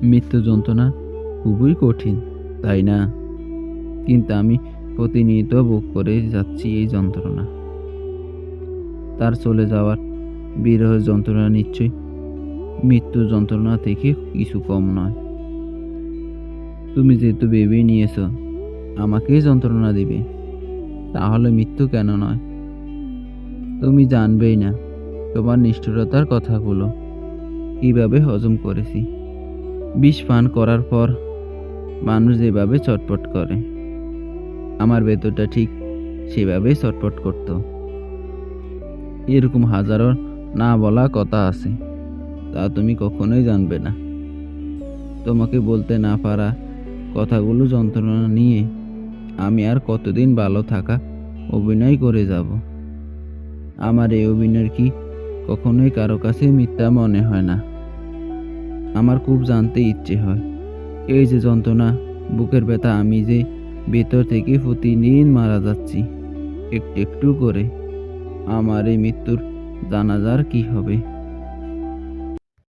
মৃত্যু যন্ত্রণা খুবই কঠিন, তাই না? কিন্তু আমি প্রতিনিয়ত ভোগ করে যাচ্ছি এই যন্ত্রণা। তার চলে যাওয়ার বিরহের যন্ত্রণা নিশ্চয়ই মৃত্যুর যন্ত্রণা থেকে কিছু কম নয়। তুমি যেহেতু ভেবেই নিয়েছ আমাকেই যন্ত্রণা দিবে, তাহলে মৃত্যু কেন নয়? তুমি জানবেই না তোমার নিষ্ঠুরতার কথাগুলো কিভাবে হজম করেছি। বিষ পান করার পর মানুষ যেভাবে চটপট করে, আমার ভেতরটা ঠিক সেভাবেই চটপট করত। এরকম হাজারো না বলা কথা আছে, তা তুমি কখনোই জানবে না। তোমাকে বলতে না পারা কথাগুলো যন্ত্রণা নিয়ে আমি আর কতদিন ভালো থাকা অভিনয় করে যাব। আমার এই অভিনয় কি কখনোই কারো কাছে মিথ্যা মনে হয় না। আমার খুব জানতে ইচ্ছে হয়, এই যে যন্ত্রণা, বুকের ব্যথা, আমি যে ভেতর থেকে প্রতিদিন মারা যাচ্ছি একটু একটু করে। আমার এই মৃত্যুর জানাজার কি হবে?